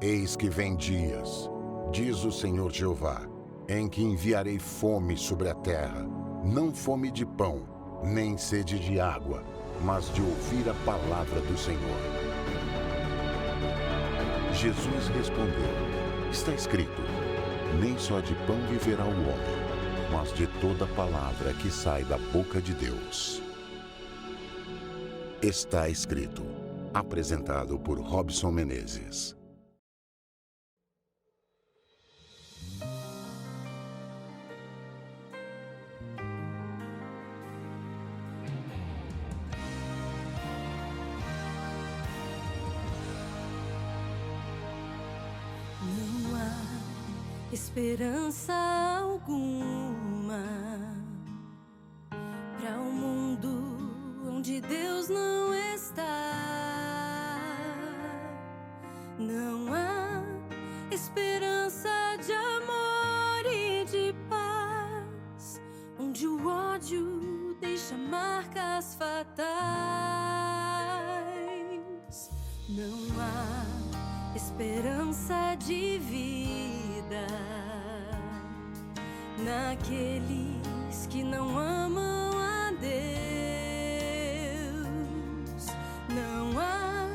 Eis que vem dias, diz o Senhor Jeová, em que enviarei fome sobre a terra, não fome de pão, nem sede de água, mas de ouvir a palavra do Senhor. Jesus respondeu: está escrito, nem só de pão viverá o homem, mas de toda palavra que sai da boca de Deus. Está escrito. Apresentado por Robson Menezes. Não há esperança alguma para um mundo onde Deus não está. Não há esperança de amor e de paz, onde o ódio deixa marcas fatais. Não há esperança de vida naqueles que não amam a Deus. Não há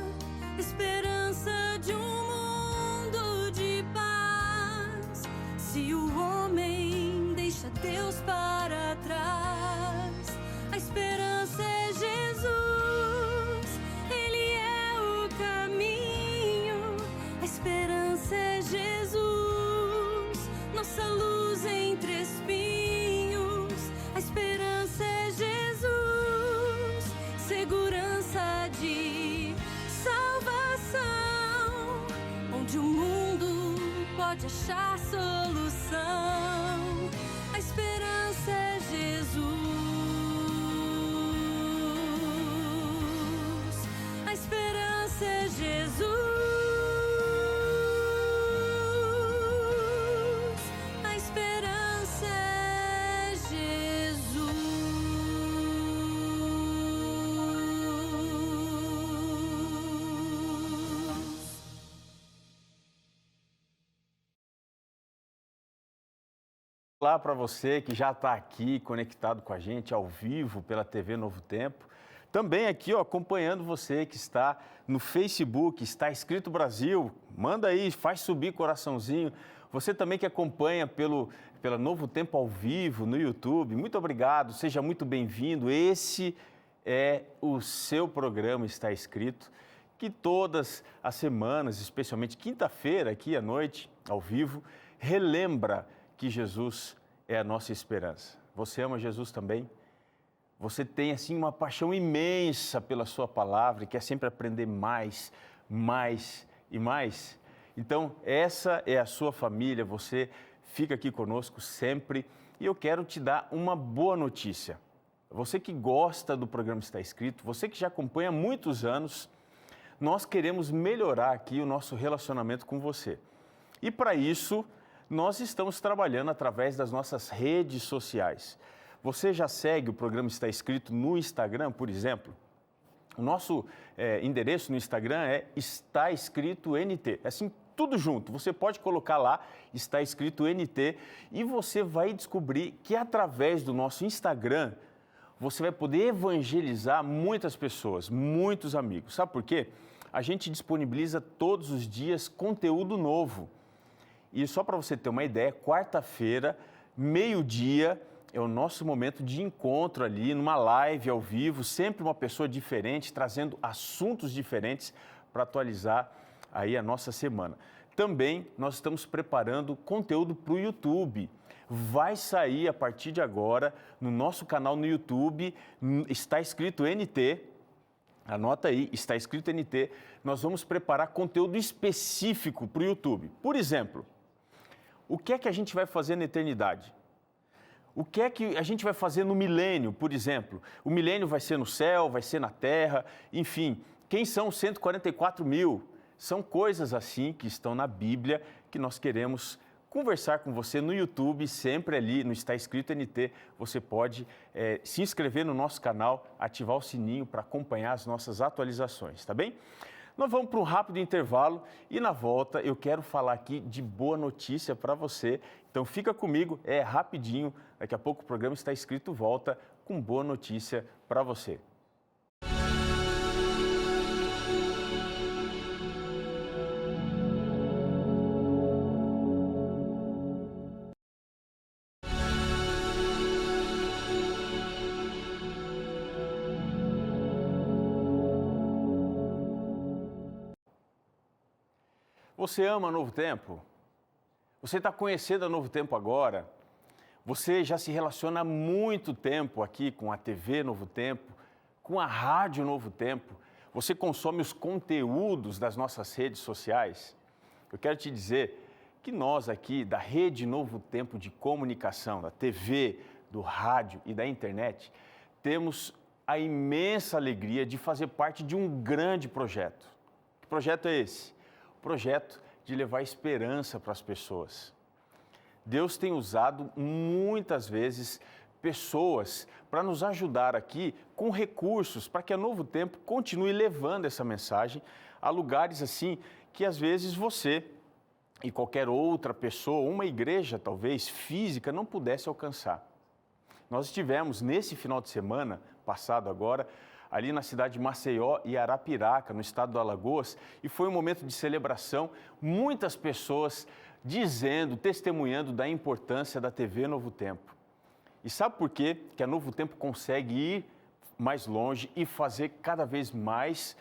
esperança de um mundo de paz se o homem deixa Deus para trás. A esperança é Jesus, Ele é o caminho. A esperança é Jesus, nossa luz entre espinhos. A esperança é Jesus, segurança de salvação, onde o mundo pode achar solução. A esperança é Jesus. A esperança é Jesus. A esperança é Jesus. Olá para você que já está aqui conectado com a gente ao vivo pela TV Novo Tempo. Também aqui, ó, acompanhando você que está no Facebook, Está Escrito Brasil. Manda aí, faz subir coraçãozinho. Você também que acompanha pela Novo Tempo ao vivo no YouTube, muito obrigado, seja muito bem-vindo. Esse é o seu programa Está Escrito, que todas as semanas, especialmente quinta-feira aqui à noite, ao vivo, relembra que Jesus é a nossa esperança. Você ama Jesus também? Você tem, assim, uma paixão imensa pela sua palavra e quer sempre aprender mais, mais e mais? Então, essa é a sua família, você fica aqui conosco sempre e eu quero te dar uma boa notícia. Você que gosta do programa Está Escrito, você que já acompanha há muitos anos, nós queremos melhorar aqui o nosso relacionamento com você. E para isso, nós estamos trabalhando através das nossas redes sociais. Você já segue o programa Está Escrito no Instagram, por exemplo? O nosso endereço no Instagram é Está Escrito NT. É assim, tudo junto. Você pode colocar lá, Está Escrito NT, e você vai descobrir que através do nosso Instagram, você vai poder evangelizar muitas pessoas, muitos amigos. Sabe por quê? A gente disponibiliza todos os dias conteúdo novo. E só para você ter uma ideia, quarta-feira, meio-dia, é o nosso momento de encontro ali, numa live ao vivo, sempre uma pessoa diferente, trazendo assuntos diferentes para atualizar aí a nossa semana. Também nós estamos preparando conteúdo para o YouTube. Vai sair a partir de agora no nosso canal no YouTube, Está Escrito NT. Anota aí, Está Escrito NT. Nós vamos preparar conteúdo específico para o YouTube. Por exemplo, o que é que a gente vai fazer na eternidade? O que é que a gente vai fazer no milênio, por exemplo? O milênio vai ser no céu, vai ser na terra, enfim. Quem são os 144 mil? São coisas assim que estão na Bíblia que nós queremos conversar com você no YouTube, sempre ali no Está Escrito NT. Você pode se inscrever no nosso canal, ativar o sininho para acompanhar as nossas atualizações, tá bem? Nós vamos para um rápido intervalo e na volta eu quero falar aqui de boa notícia para você. Então fica comigo, é rapidinho, daqui a pouco o programa está escrito volta com boa notícia para você. Você ama Novo Tempo? Você está conhecendo a Novo Tempo agora? Você já se relaciona há muito tempo aqui com a TV Novo Tempo, com a Rádio Novo Tempo? Você consome os conteúdos das nossas redes sociais? Eu quero te dizer que nós aqui da Rede Novo Tempo de Comunicação, da TV, do rádio e da internet, temos a imensa alegria de fazer parte de um grande projeto. Que projeto é esse? O projeto de levar esperança para as pessoas. Deus tem usado muitas vezes pessoas para nos ajudar aqui com recursos para que a Novo Tempo continue levando essa mensagem a lugares assim que às vezes você e qualquer outra pessoa, uma igreja talvez física, não pudesse alcançar. Nós estivemos nesse final de semana passado agora ali na cidade de Maceió e Arapiraca, no estado do Alagoas, e foi um momento de celebração, muitas pessoas dizendo, testemunhando da importância da TV Novo Tempo. E sabe por quê que a Novo Tempo consegue ir mais longe e fazer cada vez mais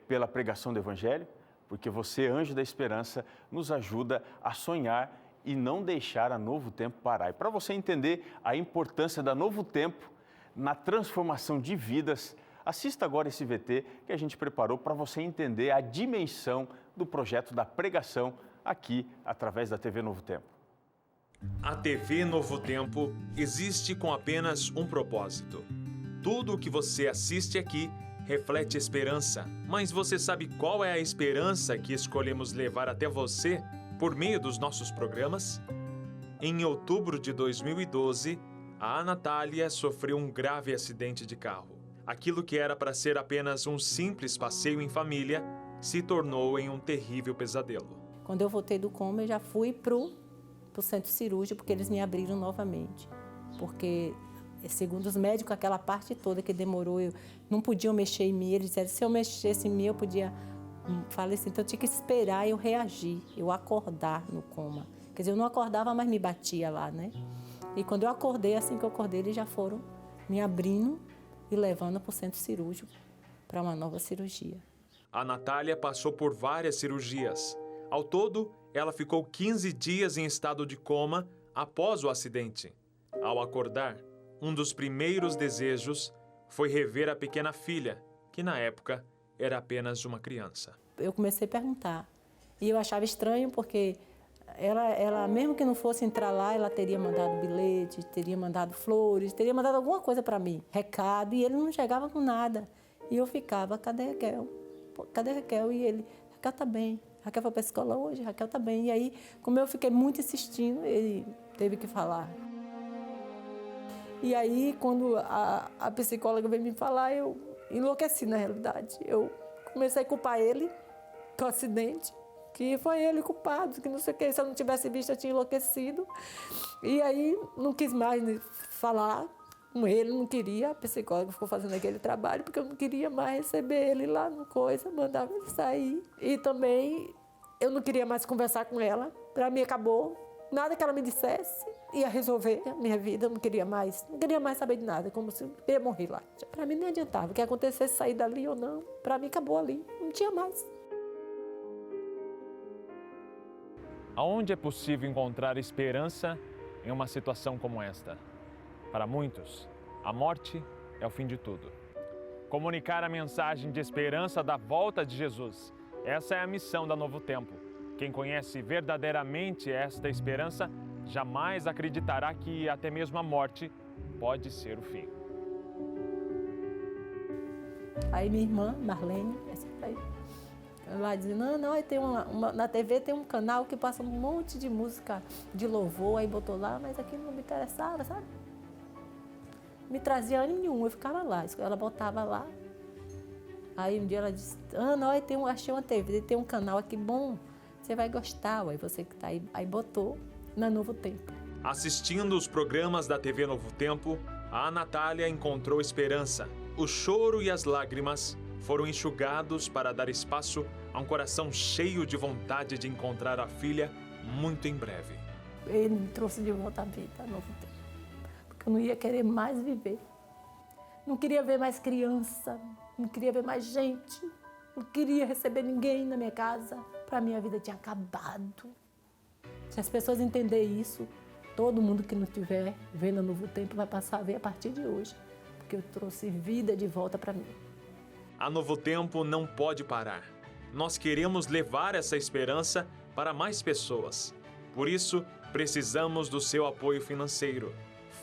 pela pregação do Evangelho? Porque você, anjo da esperança, nos ajuda a sonhar e não deixar a Novo Tempo parar. E para você entender a importância da Novo Tempo na transformação de vidas, assista agora esse VT que a gente preparou para você entender a dimensão do projeto da pregação aqui através da TV Novo Tempo. A TV Novo Tempo existe com apenas um propósito. Tudo o que você assiste aqui reflete esperança, mas você sabe qual é a esperança que escolhemos levar até você por meio dos nossos programas? Em outubro de 2012, a Natália sofreu um grave acidente de carro. Aquilo que era para ser apenas um simples passeio em família se tornou em um terrível pesadelo. Quando eu voltei do coma, eu já fui pro centro cirúrgico, porque eles me abriram novamente. Porque, segundo os médicos, aquela parte toda que demorou, não podiam mexer em mim. Eles disseram, se eu mexesse em mim, eu podia falecer. Então, eu tinha que esperar eu reagir, eu acordar no coma. Quer dizer, eu não acordava, mas me batia lá, né? E quando eu acordei, assim que eu acordei, eles já foram me abrindo e levando para o centro cirúrgico para uma nova cirurgia. A Natália passou por várias cirurgias. Ao todo, ela ficou 15 dias em estado de coma após o acidente. Ao acordar, um dos primeiros desejos foi rever a pequena filha, que na época era apenas uma criança. Eu comecei a perguntar e eu achava estranho porque ela mesmo que não fosse entrar lá, ela teria mandado bilhete, teria mandado flores, teria mandado alguma coisa para mim, recado, e ele não chegava com nada. E eu ficava, cadê Raquel? Cadê Raquel? E ele, Raquel tá bem. Raquel foi para a escola hoje, Raquel tá bem. E aí, como eu fiquei muito insistindo, ele teve que falar. E aí, quando a psicóloga veio me falar, eu enlouqueci na realidade. Eu comecei a culpar ele com o acidente, que foi ele culpado, que não sei o que, se eu não tivesse visto, eu tinha enlouquecido. E aí, não quis mais falar com ele, não queria, a psicóloga ficou fazendo aquele trabalho, porque eu não queria mais receber ele lá no coisa, mandava ele sair. E também, eu não queria mais conversar com ela, para mim acabou, nada que ela me dissesse ia resolver a minha vida, eu não queria mais saber de nada, como se eu ia morrer lá. Para mim não adiantava, o que acontecesse, sair dali ou não, para mim acabou ali, não tinha mais. Aonde é possível encontrar esperança em uma situação como esta? Para muitos, a morte é o fim de tudo. Comunicar a mensagem de esperança da volta de Jesus. Essa é a missão da Novo Tempo. Quem conhece verdadeiramente esta esperança jamais acreditará que até mesmo a morte pode ser o fim. Aí minha irmã, Marlene, lá dizendo, não, tem na TV tem um canal que passa um monte de música de louvor, aí botou lá, mas aquilo não me interessava, sabe? Me trazia ânimo nenhum, eu ficava lá, ela botava lá. Aí um dia ela disse, Ana, olha, achei uma TV, tem um canal aqui bom, você vai gostar. Aí você que está aí, aí botou na Novo Tempo. Assistindo os programas da TV Novo Tempo, a Natália encontrou esperança. O choro e as lágrimas foram enxugados para dar espaço a um coração cheio de vontade de encontrar a filha muito em breve. Ele me trouxe de volta à vida, a Novo Tempo, porque eu não ia querer mais viver. Não queria ver mais criança, não queria ver mais gente, não queria receber ninguém na minha casa. Para mim, a vida tinha acabado. Se as pessoas entenderem isso, todo mundo que não estiver vendo a Novo Tempo vai passar a ver a partir de hoje, porque eu trouxe vida de volta para mim. A Novo Tempo não pode parar. Nós queremos levar essa esperança para mais pessoas. Por isso, precisamos do seu apoio financeiro.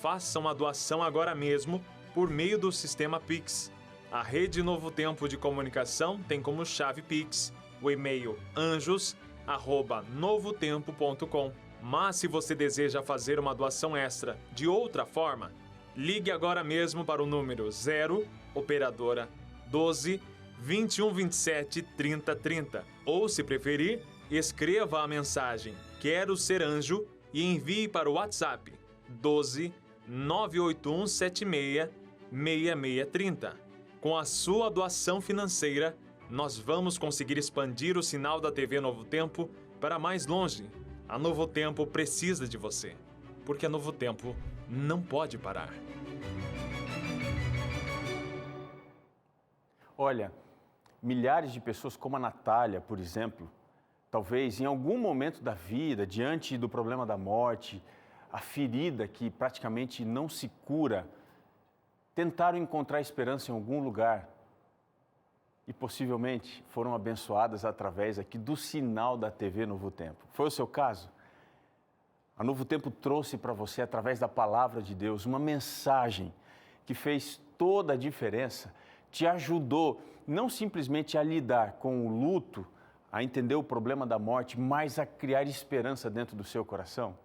Faça uma doação agora mesmo por meio do sistema Pix. A Rede Novo Tempo de Comunicação tem como chave Pix o e-mail anjos@novotempo.com. Mas se você deseja fazer uma doação extra de outra forma, ligue agora mesmo para o número 0 operadora 12 21 27 30 30. Ou, se preferir, escreva a mensagem Quero Ser Anjo e envie para o WhatsApp 12 981 76 6630. Com a sua doação financeira, nós vamos conseguir expandir o sinal da TV Novo Tempo para mais longe. A Novo Tempo precisa de você, porque a Novo Tempo não pode parar. Olha, milhares de pessoas como a Natália, por exemplo, talvez em algum momento da vida, diante do problema da morte, a ferida que praticamente não se cura, tentaram encontrar esperança em algum lugar e possivelmente foram abençoadas através aqui do sinal da TV Novo Tempo. Foi o seu caso? A Novo Tempo trouxe para você, através da palavra de Deus, uma mensagem que fez toda a diferença, te ajudou não simplesmente a lidar com o luto, a entender o problema da morte, mas a criar esperança dentro do seu coração?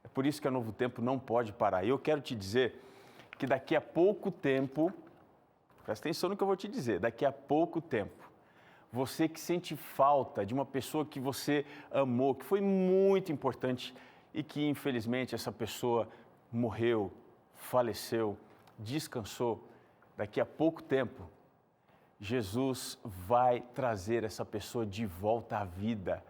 É por isso que a Novo Tempo não pode parar. E eu quero te dizer que daqui a pouco tempo, presta atenção no que eu vou te dizer, daqui a pouco tempo, você que sente falta de uma pessoa que você amou, que foi muito importante e que infelizmente essa pessoa morreu, faleceu, descansou, daqui a pouco tempo, Jesus vai trazer essa pessoa de volta à vida.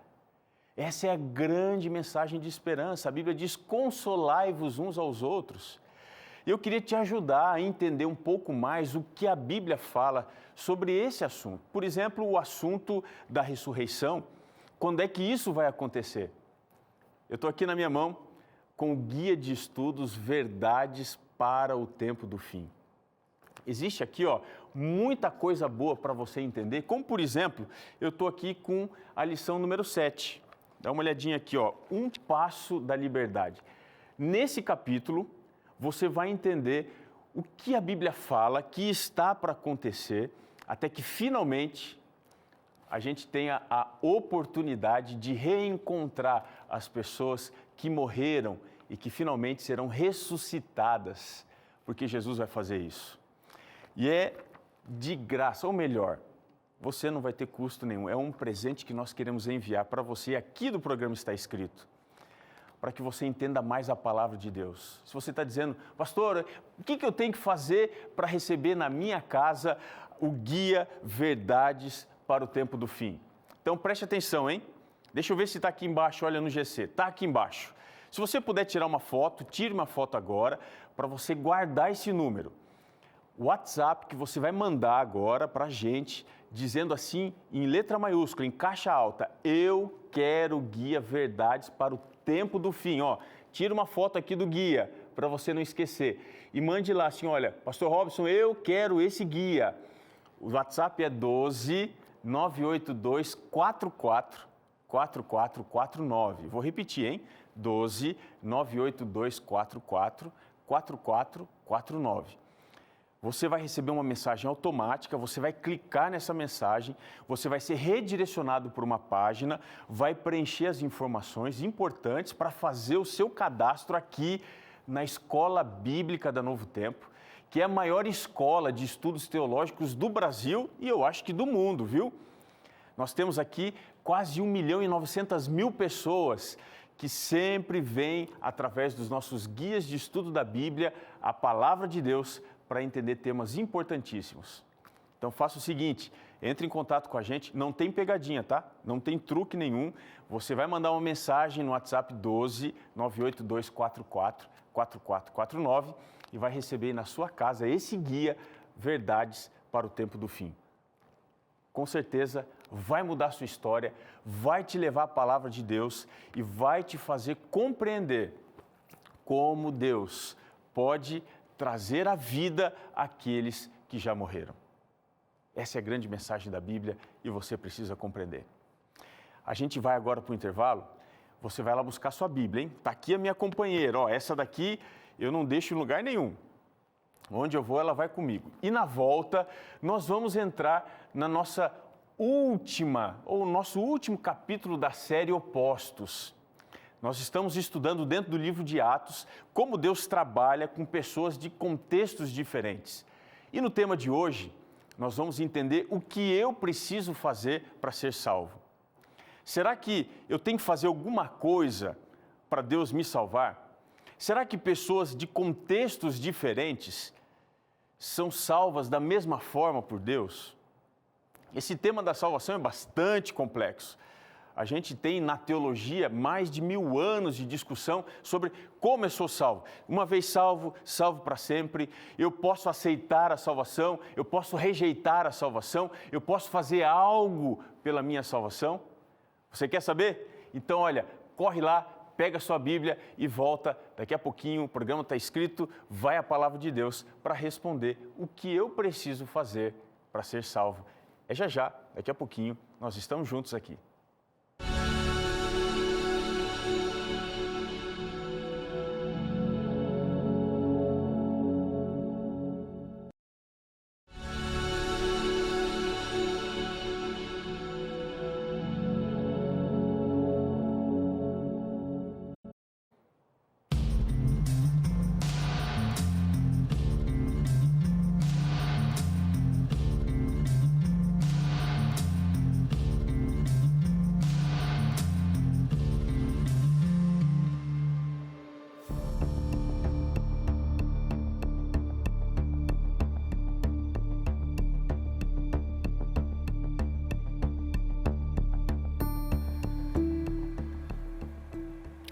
Essa é a grande mensagem de esperança. A Bíblia diz, consolai-vos uns aos outros. Eu queria te ajudar a entender um pouco mais o que a Bíblia fala sobre esse assunto. Por exemplo, o assunto da ressurreição. Quando é que isso vai acontecer? Eu estou aqui na minha mão com o Guia de Estudos Verdades para o Tempo do Fim. Existe aqui, muita coisa boa para você entender, como por exemplo, eu estou aqui com a lição número 7. Dá uma olhadinha aqui, um passo da liberdade. Nesse capítulo, você vai entender o que a Bíblia fala que está para acontecer, até que finalmente a gente tenha a oportunidade de reencontrar as pessoas que morreram e que finalmente serão ressuscitadas, porque Jesus vai fazer isso. E é de graça, ou melhor, você não vai ter custo nenhum. É um presente que nós queremos enviar para você. Aqui do programa está escrito, para que você entenda mais a palavra de Deus. Se você está dizendo, pastor, o que eu tenho que fazer para receber na minha casa o guia Verdades para o Tempo do Fim? Então preste atenção, hein? Deixa eu ver se está aqui embaixo, olha no GC. Está aqui embaixo. Se você puder tirar uma foto, tire uma foto agora, para você guardar esse número. O WhatsApp que você vai mandar agora para a gente, dizendo assim, em letra maiúscula, em caixa alta, eu quero o guia Verdades para o Tempo do Fim. Tira uma foto aqui do guia, para você não esquecer. E mande lá assim, olha, Pastor Robson, eu quero esse guia. O WhatsApp é 12 982 44 4449. Vou repetir, hein? 12 982 44 4449. Você vai receber uma mensagem automática, você vai clicar nessa mensagem, você vai ser redirecionado por uma página, vai preencher as informações importantes para fazer o seu cadastro aqui na Escola Bíblica da Novo Tempo. que é a maior escola de estudos teológicos do Brasil e eu acho que do mundo, viu? Nós temos aqui quase 1.900.000 pessoas que sempre vêm, através dos nossos guias de estudo da Bíblia, a Palavra de Deus, para entender temas importantíssimos. Então faça o seguinte, entre em contato com a gente, não tem pegadinha, tá? Não tem truque nenhum. Você vai mandar uma mensagem no WhatsApp 12 98244 4449 e vai receber na sua casa esse guia Verdades para o Tempo do Fim. Com certeza vai mudar a sua história, vai te levar à palavra de Deus e vai te fazer compreender como Deus pode trazer à vida aqueles que já morreram. Essa é a grande mensagem da Bíblia e você precisa compreender. A gente vai agora para o intervalo, você vai lá buscar sua Bíblia, hein? Está aqui a minha companheira, ó, essa daqui eu não deixo em lugar nenhum. Onde eu vou, ela vai comigo. E na volta, nós vamos entrar na nossa nosso último capítulo da série Opostos. Nós estamos estudando dentro do livro de Atos como Deus trabalha com pessoas de contextos diferentes. E no tema de hoje, nós vamos entender o que eu preciso fazer para ser salvo. Será que eu tenho que fazer alguma coisa para Deus me salvar? Será que pessoas de contextos diferentes são salvas da mesma forma por Deus? Esse tema da salvação é bastante complexo. A gente tem na teologia mais de 1000 anos de discussão sobre como eu sou salvo. Uma vez salvo, salvo para sempre. Eu posso aceitar a salvação, eu posso rejeitar a salvação, eu posso fazer algo pela minha salvação. Você quer saber? Então, olha, corre lá, pega a sua Bíblia e volta. Daqui a pouquinho o programa está escrito, vai a palavra de Deus para responder o que eu preciso fazer para ser salvo. É já, daqui a pouquinho, nós estamos juntos aqui.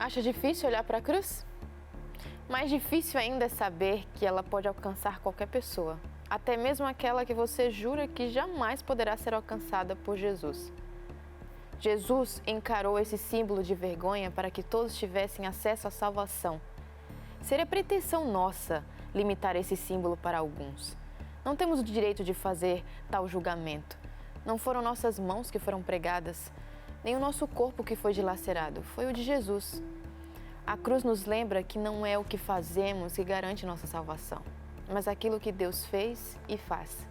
Acha difícil olhar para a cruz? Mais difícil ainda é saber que ela pode alcançar qualquer pessoa, até mesmo aquela que você jura que jamais poderá ser alcançada por Jesus. Jesus encarou esse símbolo de vergonha para que todos tivessem acesso à salvação. Seria pretensão nossa limitar esse símbolo para alguns. Não temos o direito de fazer tal julgamento. Não foram nossas mãos que foram pregadas, nem o nosso corpo que foi dilacerado, foi o de Jesus. A cruz nos lembra que não é o que fazemos que garante nossa salvação, mas aquilo que Deus fez e faz.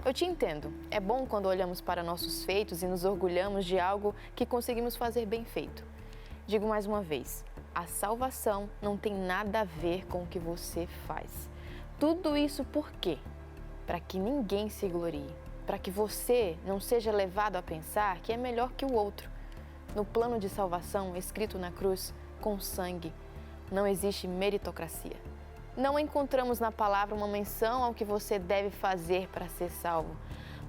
Eu te entendo, é bom quando olhamos para nossos feitos e nos orgulhamos de algo que conseguimos fazer bem feito. Digo mais uma vez, a salvação não tem nada a ver com o que você faz. Tudo isso por quê? Para que ninguém se glorie, para que você não seja levado a pensar que é melhor que o outro. No plano de salvação escrito na cruz, com sangue, não existe meritocracia. Não encontramos na palavra uma menção ao que você deve fazer para ser salvo,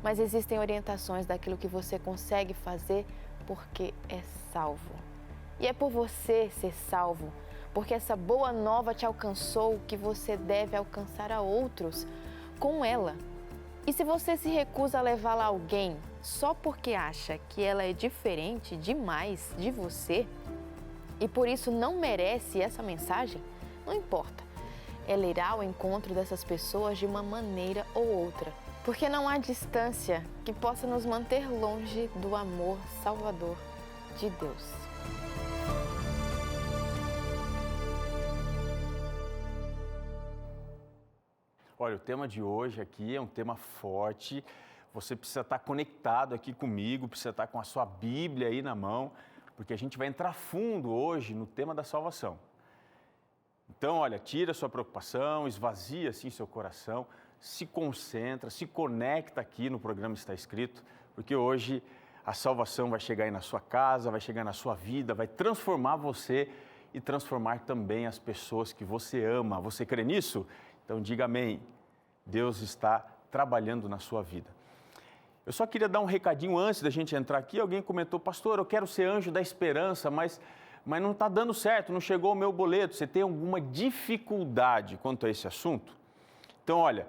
mas existem orientações daquilo que você consegue fazer porque é salvo. E é por você ser salvo, porque essa boa nova te alcançou, que você deve alcançar a outros com ela. E se você se recusa a levá-la a alguém só porque acha que ela é diferente demais de você e por isso não merece essa mensagem, não importa. Ela irá ao encontro dessas pessoas de uma maneira ou outra, porque não há distância que possa nos manter longe do amor salvador de Deus. Olha, o tema de hoje aqui é um tema forte. Você precisa estar conectado aqui comigo, precisa estar com a sua Bíblia aí na mão, porque a gente vai entrar fundo hoje no tema da salvação. Então, olha, tira a sua preocupação, esvazia assim seu coração, se concentra, se conecta aqui no programa Está Escrito, porque hoje a salvação vai chegar aí na sua casa, vai chegar na sua vida, vai transformar você e transformar também as pessoas que você ama. Você crê nisso? Então diga amém. Deus está trabalhando na sua vida. Eu só queria dar um recadinho antes da gente entrar aqui. Alguém comentou, pastor, eu quero ser anjo da esperança, mas não está dando certo, não chegou o meu boleto. Você tem alguma dificuldade quanto a esse assunto? Então, olha,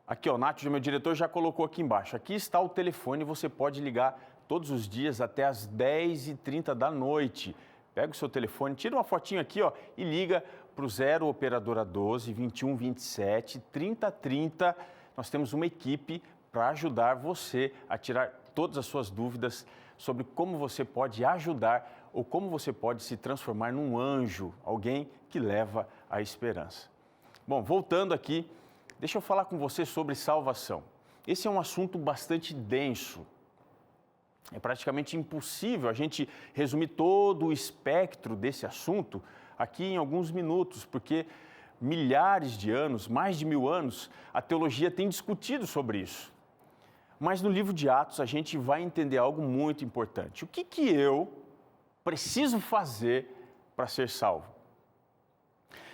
aqui, o Nácio, meu diretor, já colocou aqui embaixo. Aqui está o telefone, você pode ligar todos os dias até às 10h30 da noite. Pega o seu telefone, tira uma fotinho aqui, ó, e liga para o 0 operadora 12 21 27 30 30. Nós temos uma equipe para ajudar você a tirar todas as suas dúvidas sobre como você pode ajudar ou como você pode se transformar num anjo, alguém que leva a esperança. Bom, voltando aqui, deixa eu falar com você sobre salvação. Esse é um assunto bastante denso. É praticamente impossível a gente resumir todo o espectro desse assunto aqui em alguns minutos, porque milhares de anos, mais de 1000 anos, a teologia tem discutido sobre isso. Mas no livro de Atos a gente vai entender algo muito importante. O que eu preciso fazer para ser salvo?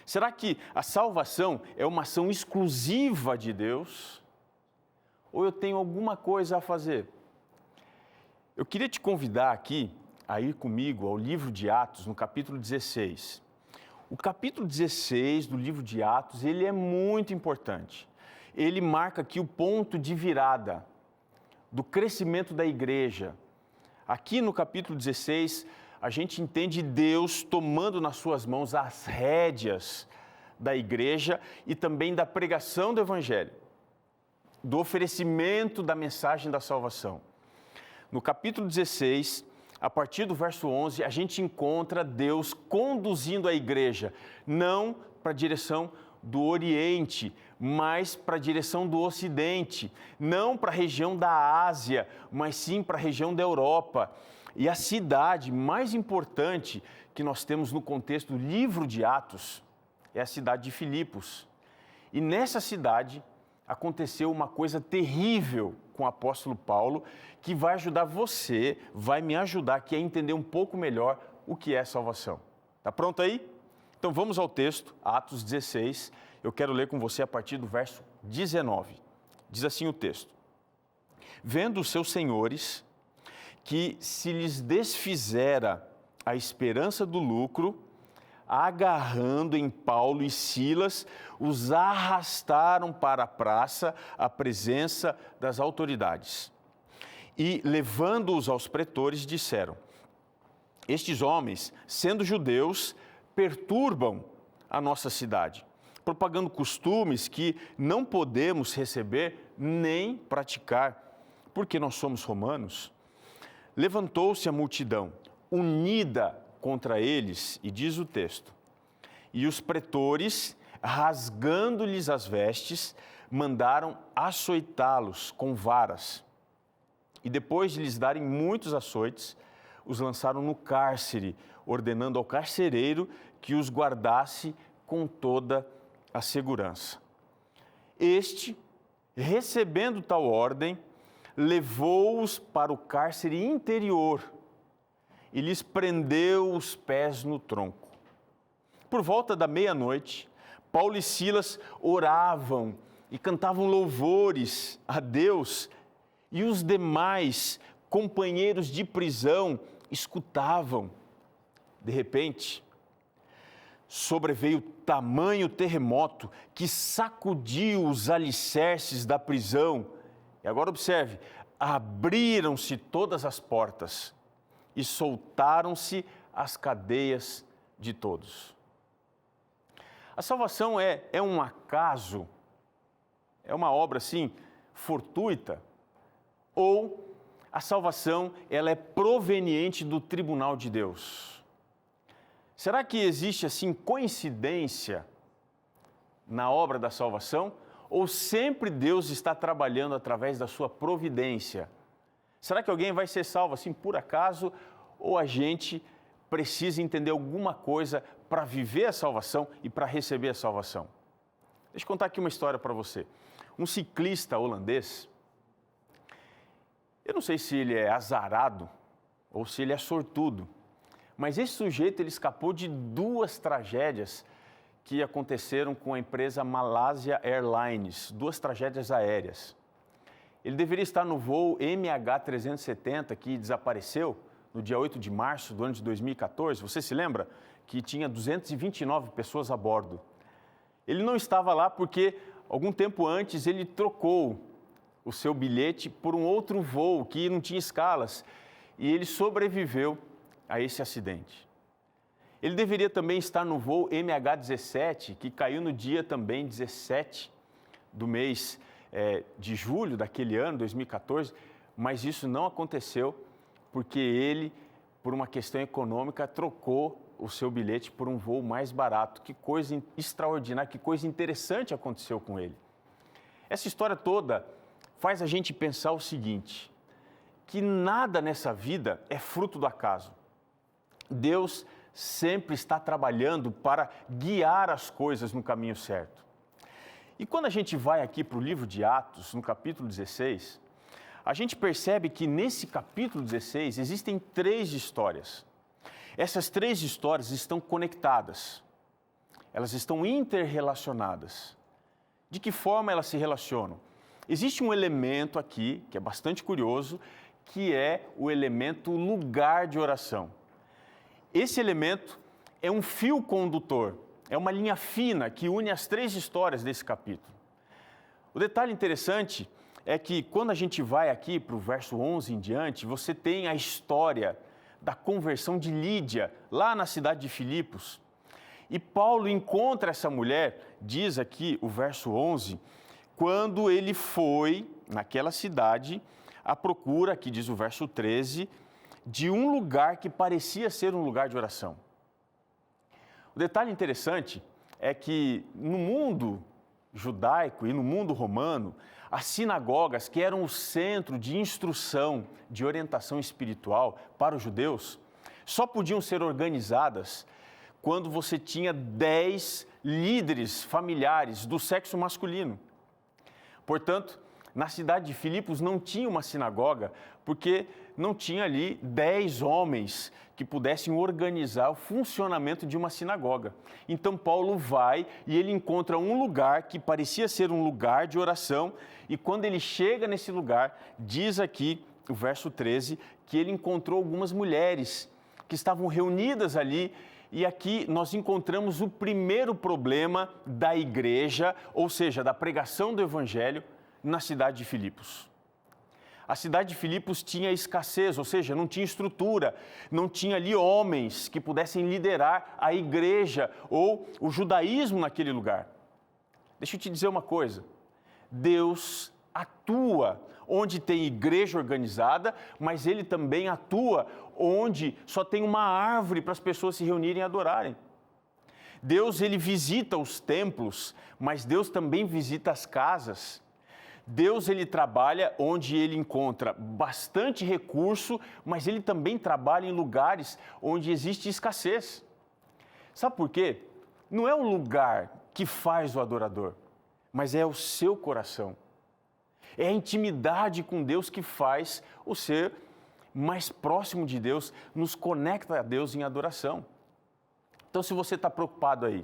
Será que a salvação é uma ação exclusiva de Deus? Ou eu tenho alguma coisa a fazer? Eu queria te convidar aqui a ir comigo ao livro de Atos, no capítulo 16. O capítulo 16 do livro de Atos, ele é muito importante. Ele marca aqui o ponto de virada do crescimento da igreja. Aqui no capítulo 16, a gente entende Deus tomando nas suas mãos as rédeas da igreja e também da pregação do evangelho, do oferecimento da mensagem da salvação. No capítulo 16, a partir do verso 11, a gente encontra Deus conduzindo a igreja, não para a direção do Oriente, mas para a direção do Ocidente, não para a região da Ásia, mas sim para a região da Europa. E a cidade mais importante que nós temos no contexto do livro de Atos é a cidade de Filipos. E nessa cidade aconteceu uma coisa terrível com o apóstolo Paulo, que vai ajudar você, vai me ajudar aqui a entender um pouco melhor o que é salvação. Tá pronto aí? Então vamos ao texto, Atos 16, eu quero ler com você a partir do verso 19. Diz assim o texto: vendo os seus senhores que se lhes desfizera a esperança do lucro, agarrando em Paulo e Silas, os arrastaram para a praça, à presença das autoridades. E, levando-os aos pretores, disseram: estes homens, sendo judeus, perturbam a nossa cidade, propagando costumes que não podemos receber nem praticar, porque nós somos romanos. Levantou-se a multidão, unida contra eles, e diz o texto: e os pretores, rasgando-lhes as vestes, mandaram açoitá-los com varas. E depois de lhes darem muitos açoites, os lançaram no cárcere, ordenando ao carcereiro que os guardasse com toda a segurança. Este, recebendo tal ordem, levou-os para o cárcere interior e lhes prendeu os pés no tronco. Por volta da meia-noite, Paulo e Silas oravam e cantavam louvores a Deus, e os demais companheiros de prisão escutavam. De repente, sobreveio tamanho terremoto que sacudiu os alicerces da prisão. E agora observe, abriram-se todas as portas e soltaram-se as cadeias de todos. A salvação é um acaso? É uma obra, assim, fortuita? Ou a salvação, ela é proveniente do tribunal de Deus? Será que existe, assim, coincidência na obra da salvação? Ou sempre Deus está trabalhando através da sua providência? Será que alguém vai ser salvo assim por acaso? Ou a gente precisa entender alguma coisa para viver a salvação e para receber a salvação. Deixa eu contar aqui uma história para você. Um ciclista holandês, eu não sei se ele é azarado ou se ele é sortudo, mas esse sujeito ele escapou de 2 tragédias que aconteceram com a empresa Malaysia Airlines, 2 tragédias aéreas. Ele deveria estar no voo MH370, que desapareceu no dia 8 de março do ano de 2014. Você se lembra? Que tinha 229 pessoas a bordo. Ele não estava lá porque, algum tempo antes, ele trocou o seu bilhete por um outro voo que não tinha escalas. E ele sobreviveu a esse acidente. Ele deveria também estar no voo MH17, que caiu no dia também 17 do mês de julho daquele ano, 2014, mas isso não aconteceu porque ele, por uma questão econômica, trocou o seu bilhete por um voo mais barato. Que coisa extraordinária, que coisa interessante aconteceu com ele. Essa história toda faz a gente pensar o seguinte, que nada nessa vida é fruto do acaso. Deus sempre está trabalhando para guiar as coisas no caminho certo. E quando a gente vai aqui para o livro de Atos, no capítulo 16, a gente percebe que nesse capítulo 16 existem 3 histórias. Essas 3 histórias estão conectadas, elas estão interrelacionadas. De que forma elas se relacionam? Existe um elemento aqui, que é bastante curioso, que é o elemento lugar de oração. Esse elemento é um fio condutor, é uma linha fina que une as 3 histórias desse capítulo. O detalhe interessante é que quando a gente vai aqui para o verso 11 em diante, você tem a história da conversão de Lídia, lá na cidade de Filipos. E Paulo encontra essa mulher, diz aqui o verso 11, quando ele foi naquela cidade à procura, aqui diz o verso 13, de um lugar que parecia ser um lugar de oração. O detalhe interessante é que no mundo judaico e no mundo romano, as sinagogas, que eram o centro de instrução, de orientação espiritual para os judeus, só podiam ser organizadas quando você tinha 10 líderes familiares do sexo masculino. Portanto, na cidade de Filipos não tinha uma sinagoga, porque não tinha ali 10 homens que pudessem organizar o funcionamento de uma sinagoga. Então Paulo vai e ele encontra um lugar que parecia ser um lugar de oração, e quando ele chega nesse lugar, diz aqui o verso 13, que ele encontrou algumas mulheres que estavam reunidas ali, e aqui nós encontramos o primeiro problema da igreja, ou seja, da pregação do evangelho na cidade de Filipos. A cidade de Filipos tinha escassez, ou seja, não tinha estrutura, não tinha ali homens que pudessem liderar a igreja ou o judaísmo naquele lugar. Deixa eu te dizer uma coisa, Deus atua onde tem igreja organizada, mas Ele também atua onde só tem uma árvore para as pessoas se reunirem e adorarem. Deus, Ele visita os templos, mas Deus também visita as casas. Deus, ele trabalha onde ele encontra bastante recurso, mas ele também trabalha em lugares onde existe escassez. Sabe por quê? Não é o lugar que faz o adorador, mas é o seu coração. É a intimidade com Deus que faz o ser mais próximo de Deus, nos conecta a Deus em adoração. Então, se você está preocupado aí,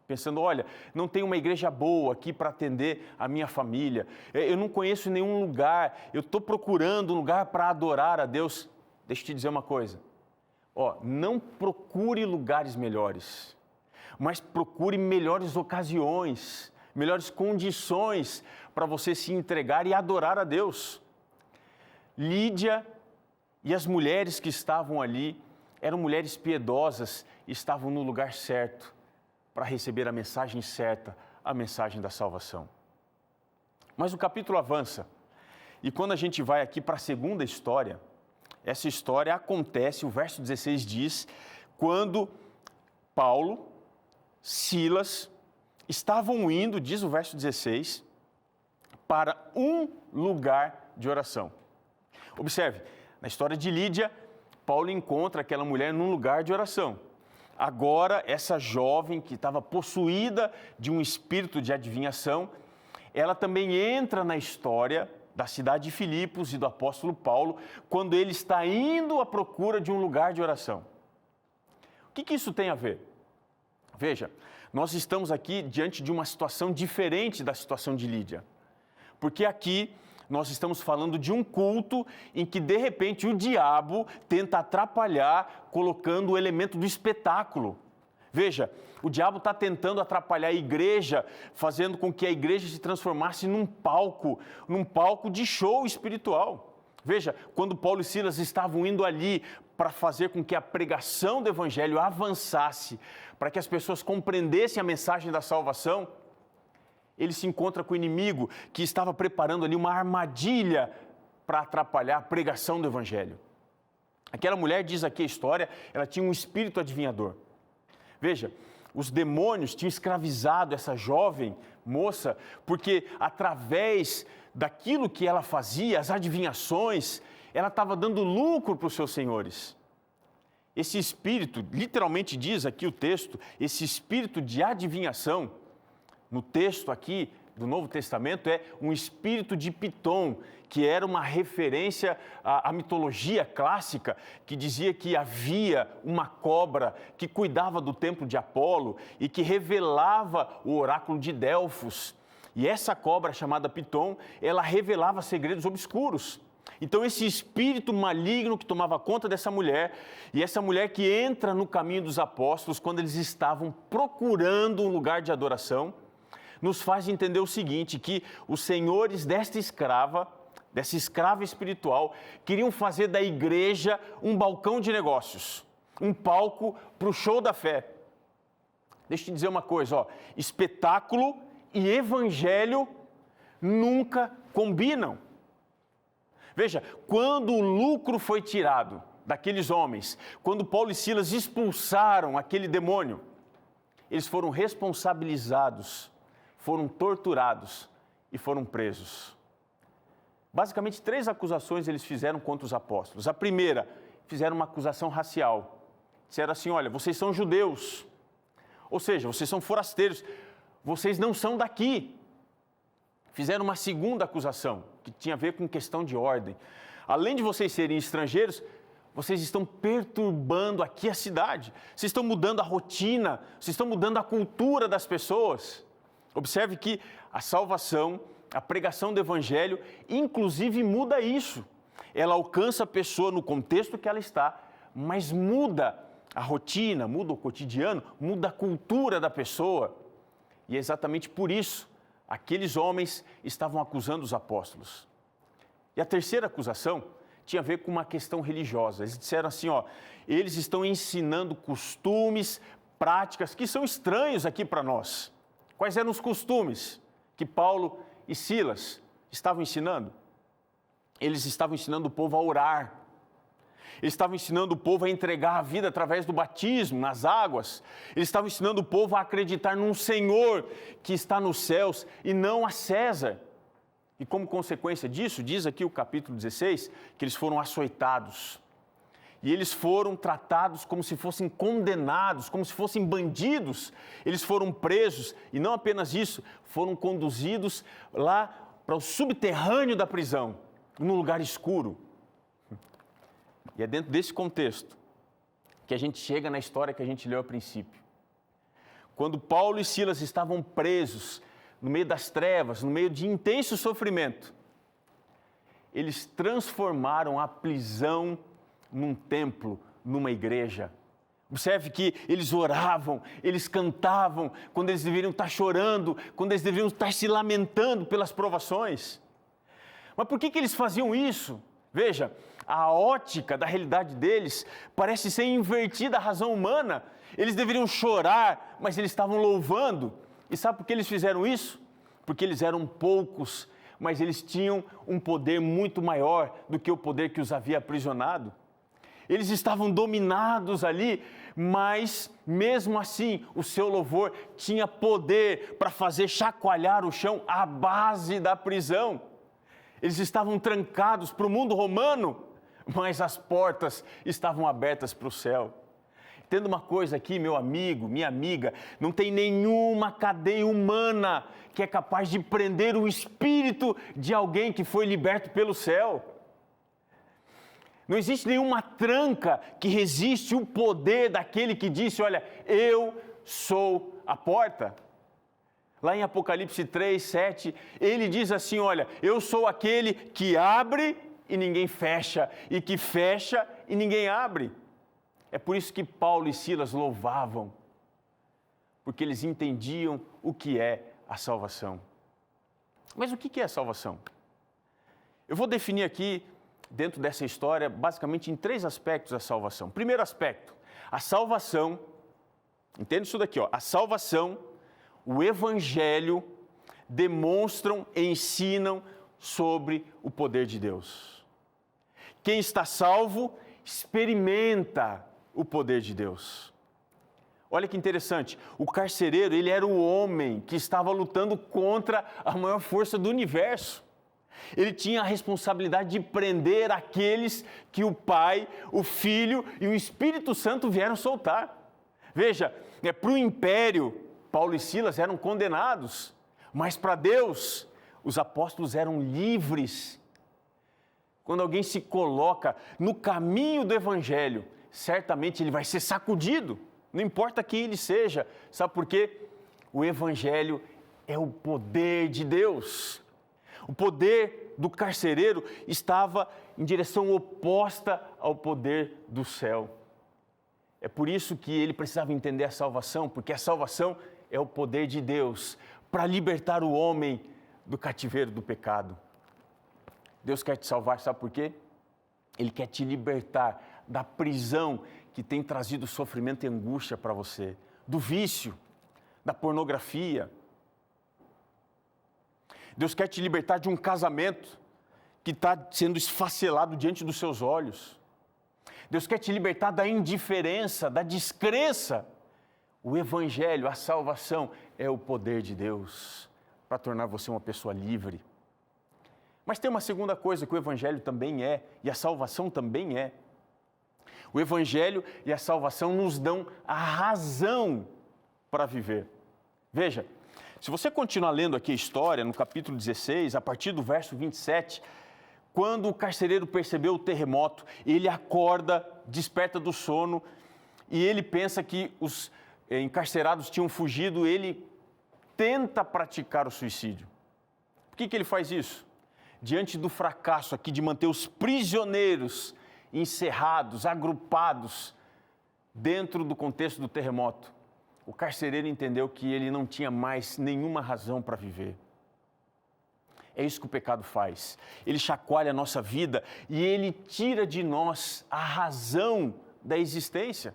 pensando, olha, não tem uma igreja boa aqui para atender a minha família, eu não conheço nenhum lugar, eu estou procurando um lugar para adorar a Deus. Deixa eu te dizer uma coisa, não procure lugares melhores, mas procure melhores ocasiões, melhores condições para você se entregar e adorar a Deus. Lídia e as mulheres que estavam ali eram mulheres piedosas, estavam no lugar certo, para receber a mensagem certa, a mensagem da salvação. Mas o capítulo avança, e quando a gente vai aqui para a segunda história, essa história acontece, o verso 16 diz, quando Paulo, Silas, estavam indo, diz o verso 16, para um lugar de oração. Observe, na história de Lídia, Paulo encontra aquela mulher num lugar de oração. agora essa jovem que estava possuída de um espírito de adivinhação, ela também entra na história da cidade de Filipos e do apóstolo Paulo, quando ele está indo à procura de um lugar de oração. O que isso tem a ver? Veja, nós estamos aqui diante de uma situação diferente da situação de Lídia, porque aqui nós estamos falando de um culto em que, de repente, o diabo tenta atrapalhar, colocando o elemento do espetáculo. Veja, o diabo está tentando atrapalhar a igreja, fazendo com que a igreja se transformasse num palco de show espiritual. Veja, quando Paulo e Silas estavam indo ali para fazer com que a pregação do evangelho avançasse, para que as pessoas compreendessem a mensagem da salvação, ele se encontra com o inimigo que estava preparando ali uma armadilha para atrapalhar a pregação do evangelho. Aquela mulher, diz aqui a história, ela tinha um espírito adivinhador. Veja, os demônios tinham escravizado essa jovem moça, porque através daquilo que ela fazia, as adivinhações, ela estava dando lucro para os seus senhores. Esse espírito, literalmente diz aqui o texto, esse espírito de adivinhação, no texto aqui do Novo Testamento, é um espírito de Pitom, que era uma referência à mitologia clássica, que dizia que havia uma cobra que cuidava do templo de Apolo e que revelava o oráculo de Delfos. E essa cobra, chamada Pitom, ela revelava segredos obscuros. Então esse espírito maligno que tomava conta dessa mulher, e essa mulher que entra no caminho dos apóstolos quando eles estavam procurando um lugar de adoração, nos faz entender o seguinte, que os senhores dessa escrava espiritual, queriam fazer da igreja um balcão de negócios, um palco para o show da fé. Deixa eu te dizer uma coisa, espetáculo e evangelho nunca combinam. Veja, quando o lucro foi tirado daqueles homens, quando Paulo e Silas expulsaram aquele demônio, eles foram responsabilizados, foram torturados e foram presos. Basicamente, 3 acusações eles fizeram contra os apóstolos. A primeira, fizeram uma acusação racial. Disseram assim, olha, vocês são judeus, ou seja, vocês são forasteiros, vocês não são daqui. Fizeram uma segunda acusação, que tinha a ver com questão de ordem. Além de vocês serem estrangeiros, vocês estão perturbando aqui a cidade, vocês estão mudando a rotina, vocês estão mudando a cultura das pessoas. Observe que a salvação, a pregação do evangelho, inclusive muda isso. Ela alcança a pessoa no contexto que ela está, mas muda a rotina, muda o cotidiano, muda a cultura da pessoa. E é exatamente por isso, aqueles homens estavam acusando os apóstolos. E a terceira acusação tinha a ver com uma questão religiosa. Eles disseram assim, eles estão ensinando costumes, práticas que são estranhos aqui para nós. Quais eram os costumes que Paulo e Silas estavam ensinando? Eles estavam ensinando o povo a orar. Eles estavam ensinando o povo a entregar a vida através do batismo, nas águas. Eles estavam ensinando o povo a acreditar num Senhor que está nos céus e não a César. E como consequência disso, diz aqui o capítulo 16, que eles foram açoitados. E eles foram tratados como se fossem condenados, como se fossem bandidos. Eles foram presos e não apenas isso, foram conduzidos lá para o subterrâneo da prisão, num lugar escuro. E é dentro desse contexto que a gente chega na história que a gente leu a princípio. Quando Paulo e Silas estavam presos, no meio das trevas, no meio de intenso sofrimento, eles transformaram a prisão num templo, numa igreja. Observe que eles oravam, eles cantavam, quando eles deveriam estar chorando, quando eles deveriam estar se lamentando pelas provações. Mas por que eles faziam isso? Veja, a ótica da realidade deles parece ser invertida à razão humana. Eles deveriam chorar, mas eles estavam louvando. E sabe por que eles fizeram isso? Porque eles eram poucos, mas eles tinham um poder muito maior do que o poder que os havia aprisionado. Eles estavam dominados ali, mas mesmo assim o seu louvor tinha poder para fazer chacoalhar o chão à base da prisão. Eles estavam trancados para o mundo romano, mas as portas estavam abertas para o céu. Entenda uma coisa aqui, meu amigo, minha amiga, não tem nenhuma cadeia humana que é capaz de prender o espírito de alguém que foi liberto pelo céu. Não existe nenhuma tranca que resiste o poder daquele que disse, olha, eu sou a porta. Lá em Apocalipse 3, 7, ele diz assim, olha, eu sou aquele que abre e ninguém fecha, e que fecha e ninguém abre. É por isso que Paulo e Silas louvavam, porque eles entendiam o que é a salvação. Mas o que é a salvação? Eu vou definir aqui, dentro dessa história, basicamente em 3 aspectos a salvação. Primeiro aspecto, a salvação, entende isso daqui, ó, a salvação, o evangelho demonstram e ensinam sobre o poder de Deus. Quem está salvo, experimenta o poder de Deus. Olha que interessante, o carcereiro, ele era o homem que estava lutando contra a maior força do universo. Ele tinha a responsabilidade de prender aqueles que o Pai, o Filho e o Espírito Santo vieram soltar. Veja, para o império, Paulo e Silas eram condenados, mas para Deus, os apóstolos eram livres. Quando alguém se coloca no caminho do evangelho, certamente ele vai ser sacudido, não importa quem ele seja. Sabe por quê? O evangelho é o poder de Deus. O poder do carcereiro estava em direção oposta ao poder do céu. É por isso que ele precisava entender a salvação, porque a salvação é o poder de Deus para libertar o homem do cativeiro do pecado. Deus quer te salvar, sabe por quê? Ele quer te libertar da prisão que tem trazido sofrimento e angústia para você, do vício, da pornografia. Deus quer te libertar de um casamento que está sendo esfacelado diante dos seus olhos. Deus quer te libertar da indiferença, da descrença. O evangelho, a salvação, é o poder de Deus para tornar você uma pessoa livre. Mas tem uma segunda coisa que o evangelho também é, e a salvação também é. O evangelho e a salvação nos dão a razão para viver. Veja, se você continuar lendo aqui a história, no capítulo 16, a partir do verso 27, quando o carcereiro percebeu o terremoto, ele acorda, desperta do sono, e ele pensa que os encarcerados tinham fugido, ele tenta praticar o suicídio. Por que ele faz isso? Diante do fracasso aqui de manter os prisioneiros encerrados, agrupados, dentro do contexto do terremoto, o carcereiro entendeu que ele não tinha mais nenhuma razão para viver. É isso que o pecado faz. Ele chacoalha a nossa vida e ele tira de nós a razão da existência.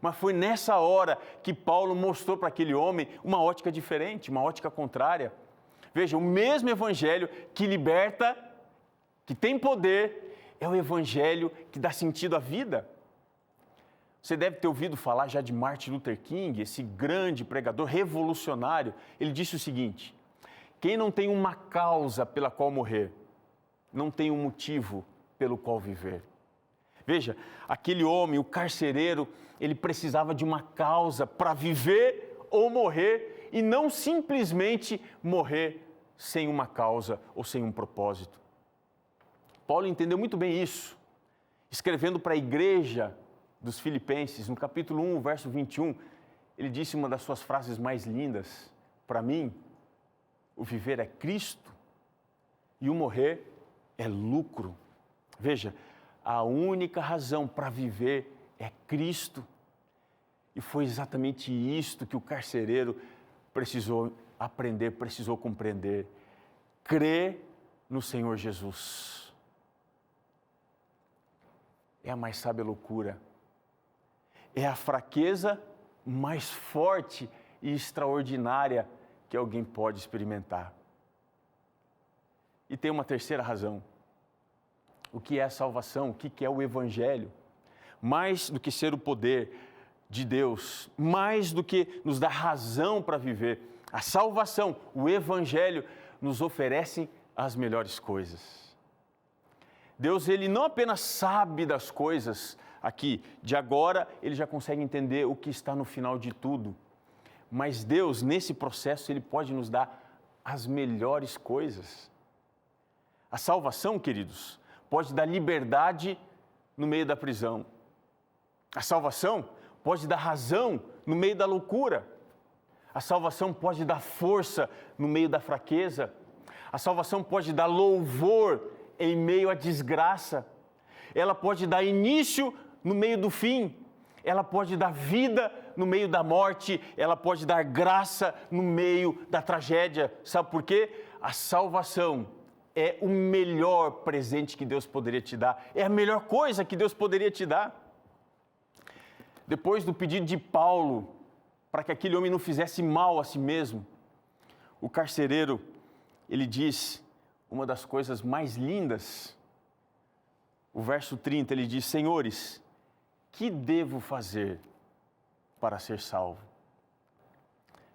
Mas foi nessa hora que Paulo mostrou para aquele homem uma ótica diferente, uma ótica contrária. Veja, o mesmo evangelho que liberta, que tem poder, é o evangelho que dá sentido à vida. Você deve ter ouvido falar já de Martin Luther King, esse grande pregador revolucionário. Ele disse o seguinte: quem não tem uma causa pela qual morrer, não tem um motivo pelo qual viver. Veja, aquele homem, o carcereiro, ele precisava de uma causa para viver ou morrer, e não simplesmente morrer sem uma causa ou sem um propósito. Paulo entendeu muito bem isso, escrevendo para a igreja dos Filipenses, no capítulo 1, verso 21, ele disse uma das suas frases mais lindas: para mim, o viver é Cristo e o morrer é lucro. Veja, a única razão para viver é Cristo. E foi exatamente isto que o carcereiro precisou aprender, precisou compreender. Crer no Senhor Jesus. É a mais sábia loucura. É a fraqueza mais forte e extraordinária que alguém pode experimentar. E tem uma terceira razão. O que é a salvação? O que é o evangelho? Mais do que ser o poder de Deus, mais do que nos dar razão para viver, a salvação, o evangelho, nos oferece as melhores coisas. Deus, ele não apenas sabe das coisas aqui de agora, ele já consegue entender o que está no final de tudo. Mas Deus, nesse processo, Ele pode nos dar as melhores coisas. A salvação, queridos, pode dar liberdade no meio da prisão. A salvação pode dar razão no meio da loucura. A salvação pode dar força no meio da fraqueza. A salvação pode dar louvor em meio à desgraça. Ela pode dar início no meio do fim. Ela pode dar vida no meio da morte. Ela pode dar graça no meio da tragédia. Sabe por quê? A salvação é o melhor presente que Deus poderia te dar. É a melhor coisa que Deus poderia te dar. Depois do pedido de Paulo para que aquele homem não fizesse mal a si mesmo, o carcereiro, ele diz uma das coisas mais lindas. O verso 30, ele diz: Senhores, que devo fazer para ser salvo?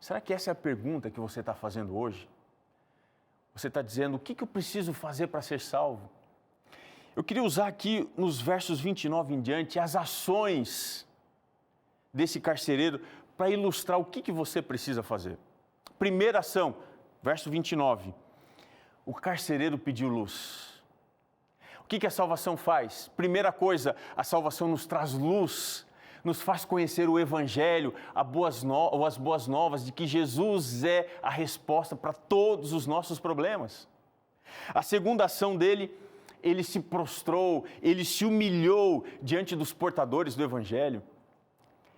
Será que essa é a pergunta que você está fazendo hoje? Você está dizendo, o que eu preciso fazer para ser salvo? Eu queria usar aqui, nos versos 29 em diante, as ações desse carcereiro para ilustrar o que você precisa fazer. Primeira ação, verso 29. O carcereiro pediu luz. O que a salvação faz? Primeira coisa, a salvação nos traz luz, nos faz conhecer o Evangelho, as boas novas de que Jesus é a resposta para todos os nossos problemas. A segunda ação dele, ele se prostrou, ele se humilhou diante dos portadores do Evangelho.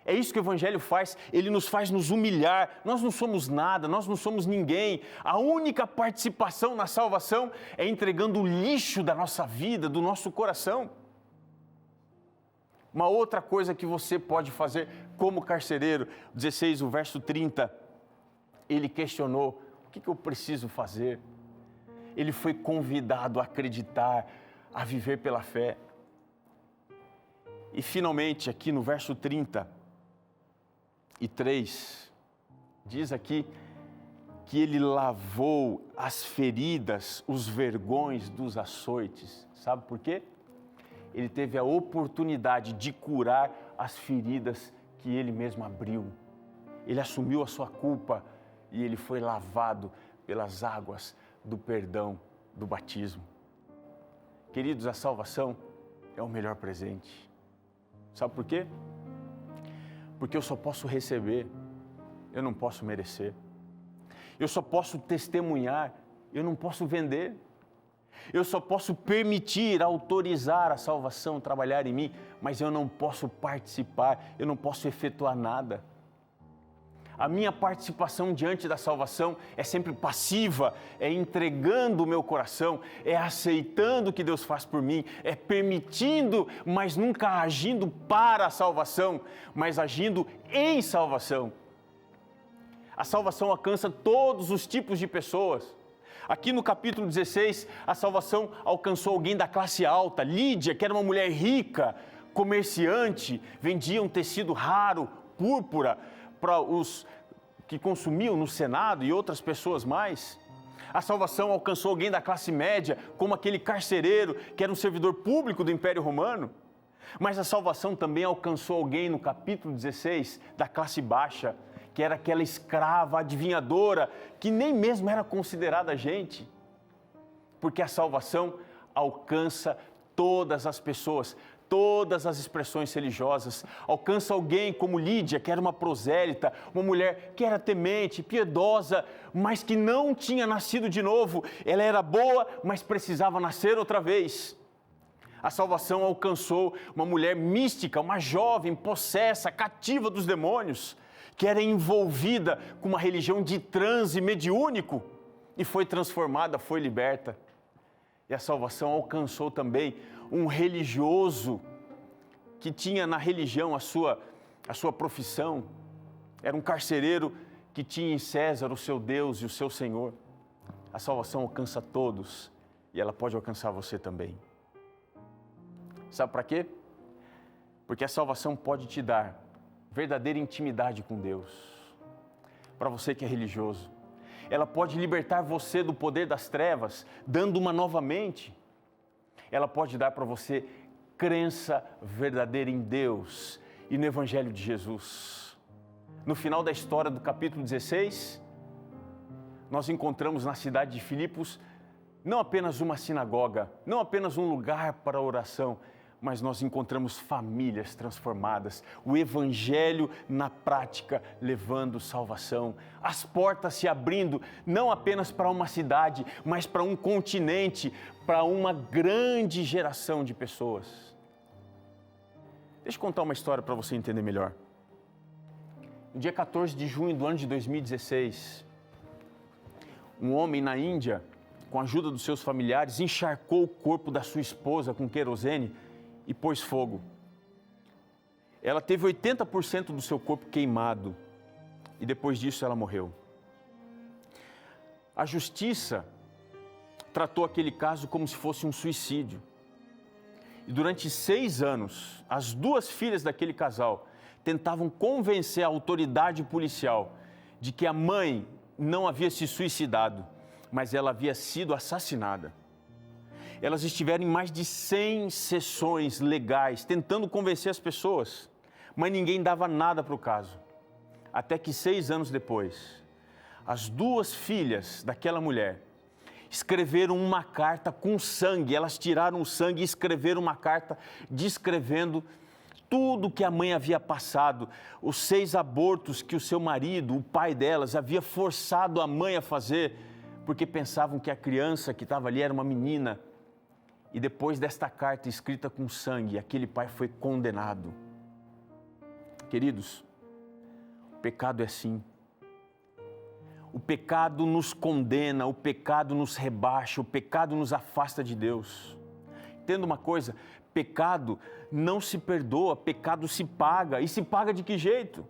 É isso que o Evangelho faz, ele nos faz nos humilhar. Nós não somos nada, nós não somos ninguém. A única participação na salvação é entregando o lixo da nossa vida, do nosso coração. Uma outra coisa que você pode fazer como carcereiro, 16, o verso 30, ele questionou, o que eu preciso fazer? Ele foi convidado a acreditar, a viver pela fé. E finalmente, aqui no verso 33, diz aqui que ele lavou as feridas, os vergões dos açoites. Sabe por quê? Ele teve a oportunidade de curar as feridas que ele mesmo abriu. Ele assumiu a sua culpa e ele foi lavado pelas águas do perdão do batismo. Queridos, a salvação é o melhor presente. Sabe por quê? Porque eu só posso receber, eu não posso merecer. Eu só posso testemunhar, eu não posso vender. Eu só posso permitir, autorizar a salvação trabalhar em mim, mas eu não posso participar, eu não posso efetuar nada. A minha participação diante da salvação é sempre passiva, é entregando o meu coração, é aceitando o que Deus faz por mim, é permitindo, mas nunca agindo para a salvação, mas agindo em salvação. A salvação alcança todos os tipos de pessoas. Aqui no capítulo 16, a salvação alcançou alguém da classe alta. Lídia, que era uma mulher rica, comerciante, vendia um tecido raro, púrpura, para os que consumiam no Senado e outras pessoas mais. A salvação alcançou alguém da classe média, como aquele carcereiro, que era um servidor público do Império Romano. Mas a salvação também alcançou alguém no capítulo 16, da classe baixa, que era aquela escrava adivinhadora, que nem mesmo era considerada gente. Porque a salvação alcança todas as pessoas, todas as expressões religiosas. Alcança alguém como Lídia, que era uma prosélita, uma mulher que era temente, piedosa, mas que não tinha nascido de novo. Ela era boa, mas precisava nascer outra vez. A salvação alcançou uma mulher mística, uma jovem, possessa, cativa dos demônios, que era envolvida com uma religião de transe mediúnico e foi transformada, foi liberta. E a salvação alcançou também um religioso que tinha na religião a sua profissão. Era um carcereiro que tinha em César o seu Deus e o seu Senhor. A salvação alcança todos e ela pode alcançar você também. Sabe para quê? Porque a salvação pode te dar verdadeira intimidade com Deus. Para você que é religioso, ela pode libertar você do poder das trevas, dando uma nova mente. Ela pode dar para você crença verdadeira em Deus e no Evangelho de Jesus. No final da história do capítulo 16, nós encontramos na cidade de Filipos não apenas uma sinagoga, não apenas um lugar para oração, mas nós encontramos famílias transformadas, o Evangelho na prática levando salvação, as portas se abrindo não apenas para uma cidade, mas para um continente, para uma grande geração de pessoas. Deixa eu contar uma história para você entender melhor. No dia 14 de junho do ano de 2016, um homem na Índia, com a ajuda dos seus familiares, encharcou o corpo da sua esposa com querosene e pôs fogo. Ela teve 80% do seu corpo queimado e depois disso ela morreu. A justiça tratou aquele caso como se fosse um suicídio. E durante 6 anos, as 2 filhas daquele casal tentavam convencer a autoridade policial de que a mãe não havia se suicidado, mas ela havia sido assassinada. Elas estiveram em mais de 100 sessões legais, tentando convencer as pessoas, mas ninguém dava nada para o caso. Até que 6 anos depois, as 2 filhas daquela mulher escreveram uma carta com sangue. Elas tiraram o sangue e escreveram uma carta descrevendo tudo que a mãe havia passado, os 6 abortos que o seu marido, o pai delas, havia forçado a mãe a fazer, porque pensavam que a criança que estava ali era uma menina. E depois desta carta escrita com sangue, aquele pai foi condenado. Queridos, o pecado é assim. O pecado nos condena, o pecado nos rebaixa, o pecado nos afasta de Deus. Entenda uma coisa, pecado não se perdoa, pecado se paga. E se paga de que jeito?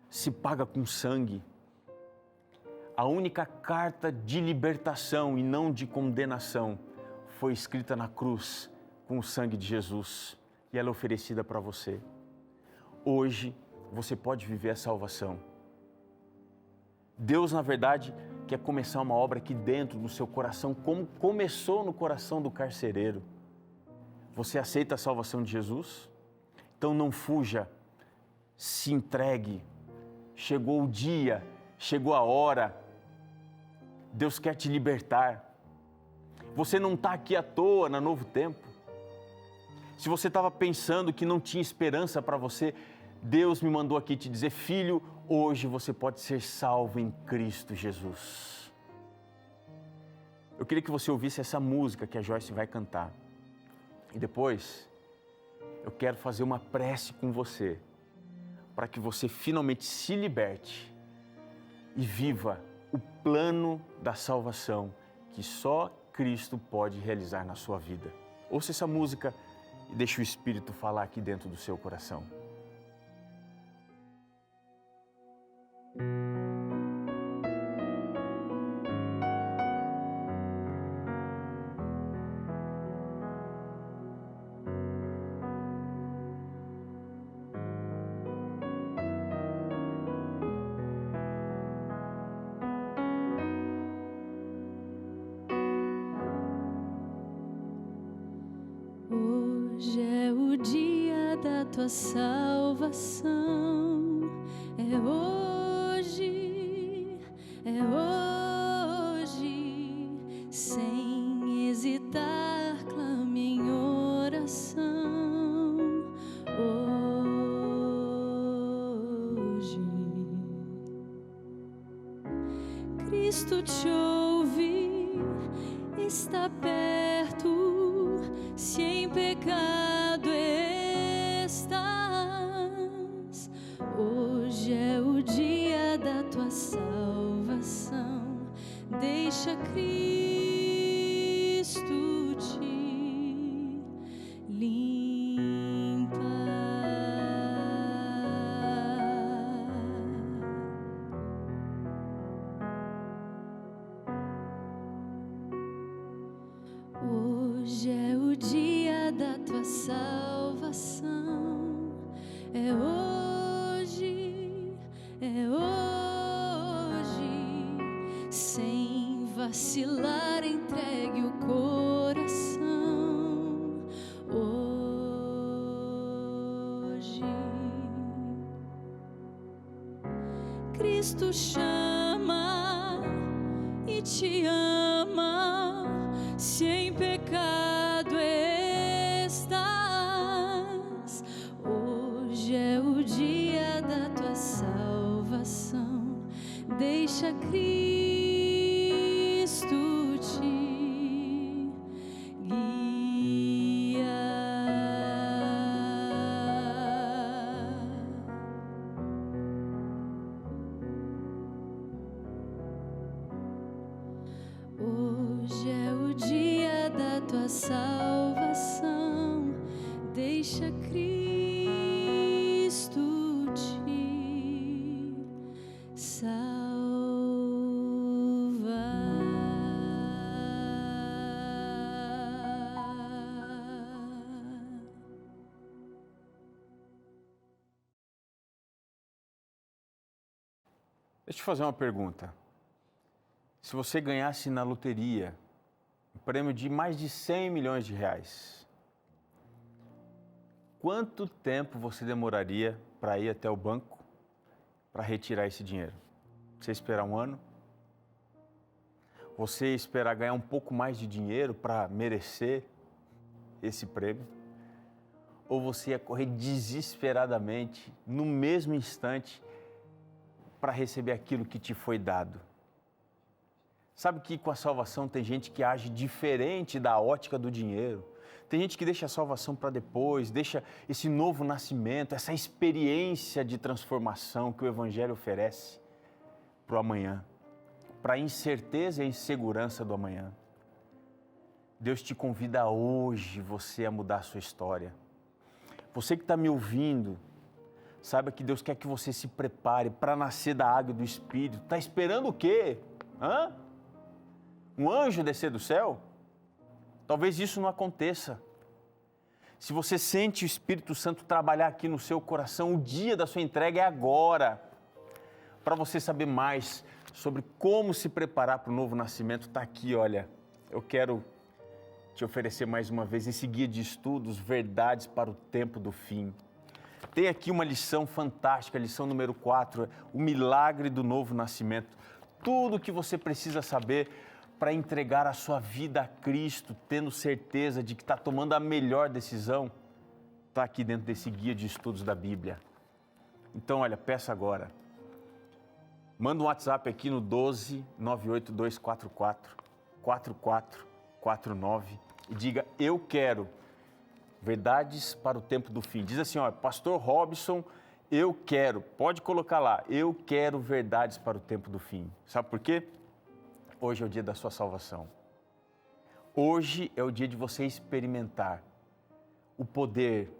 Se paga com sangue. A única carta de libertação e não de condenação foi escrita na cruz com o sangue de Jesus e ela é oferecida para você. Hoje você pode viver a salvação. Deus, na verdade, quer começar uma obra aqui dentro do seu coração, como começou no coração do carcereiro. Você aceita a salvação de Jesus? Então não fuja, se entregue. Chegou o dia, chegou a hora. Deus quer te libertar. Você não está aqui à toa na Novo Tempo. Se você estava pensando que não tinha esperança para você, Deus me mandou aqui te dizer: filho, hoje você pode ser salvo em Cristo Jesus. Eu queria que você ouvisse essa música que a Joyce vai cantar. E depois, eu quero fazer uma prece com você, para que você finalmente se liberte e viva o plano da salvação que só Cristo pode realizar na sua vida. Ouça essa música e deixe o Espírito falar aqui dentro do seu coração. Hoje é o dia da tua salvação, é hoje, sem hesitar, clame em oração. Hoje, Cristo te ouve, está perto. Se em pecado estás, hoje é o dia da tua salvação. Deixa Cristo te limpar. Hoje é o dia da tua salvação, é hoje, sem vacilar, entregue o coração. Hoje Cristo chama e te ama, se em pecado estás. Hoje é o dia da tua salvação, deixa Cristo te guiar. Hoje é o dia da tua salvação, deixa Cristo te salvar. Deixa eu te fazer uma pergunta. Se você ganhasse na loteria um prêmio de mais de 100 milhões de reais, quanto tempo você demoraria para ir até o banco para retirar esse dinheiro? Você esperar um ano? Você esperar ganhar um pouco mais de dinheiro para merecer esse prêmio? Ou você ia correr desesperadamente no mesmo instante para receber aquilo que te foi dado? Sabe que com a salvação tem gente que age diferente da ótica do dinheiro. Tem gente que deixa a salvação para depois, deixa esse novo nascimento, essa experiência de transformação que o Evangelho oferece para o amanhã, para a incerteza e a insegurança do amanhã. Deus te convida hoje você a mudar a sua história. Você que está me ouvindo, saiba que Deus quer que você se prepare para nascer da água e do Espírito. Está esperando o quê? Um anjo descer do céu? Talvez isso não aconteça. Se você sente o Espírito Santo trabalhar aqui no seu coração, o dia da sua entrega é agora. Para você saber mais sobre como se preparar para o novo nascimento, está aqui, olha. Eu quero te oferecer mais uma vez esse guia de estudos, Verdades para o Tempo do Fim. Tem aqui uma lição fantástica, a lição número 4, o milagre do novo nascimento. Tudo o que você precisa saber para entregar a sua vida a Cristo, tendo certeza de que está tomando a melhor decisão, está aqui dentro desse guia de estudos da Bíblia. Então, olha, peça agora. Manda um WhatsApp aqui no 12 98244 4449 e diga: eu quero Verdades para o Tempo do Fim. Diz assim, ó, Pastor Robson, eu quero, pode colocar lá, eu quero verdades para o tempo do fim. Sabe por quê? Hoje é o dia da sua salvação. Hoje é o dia de você experimentar o poder,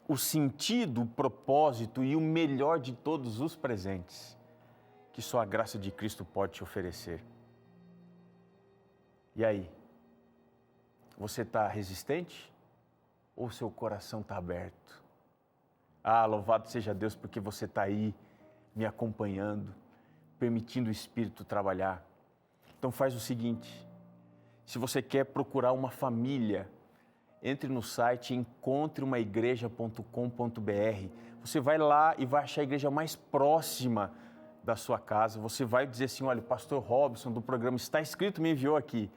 o sentido, o propósito e o melhor de todos os presentes que só a graça de Cristo pode te oferecer. E aí? Você está resistente ou seu coração está aberto? Ah, louvado seja Deus porque você está aí me acompanhando, permitindo o Espírito trabalhar. Então faz o seguinte, se você quer procurar uma família, entre no site encontreumaigreja.com.br. Você vai lá e vai achar a igreja mais próxima da sua casa. Você vai dizer assim, olha, o pastor Robson do programa Está Escrito me enviou aqui.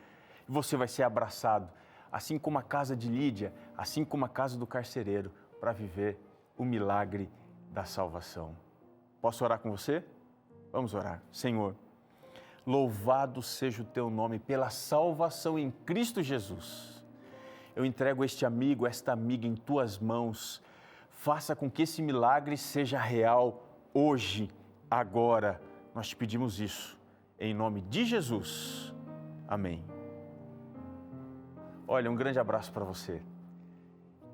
E você vai ser abraçado, assim como a casa de Lídia, assim como a casa do carcereiro, para viver o milagre da salvação. Posso orar com você? Vamos orar. Senhor, louvado seja o teu nome pela salvação em Cristo Jesus. Eu entrego este amigo, esta amiga em tuas mãos. Faça com que esse milagre seja real hoje, agora. Nós te pedimos isso, em nome de Jesus. Amém. Olha, um grande abraço para você.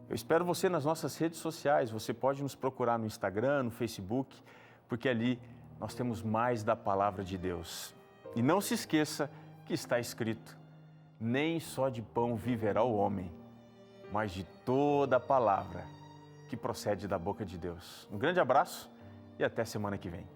Eu espero você nas nossas redes sociais. Você pode nos procurar no Instagram, no Facebook, porque ali nós temos mais da palavra de Deus. E não se esqueça que está escrito: nem só de pão viverá o homem, mas de toda a palavra que procede da boca de Deus. Um grande abraço e até semana que vem.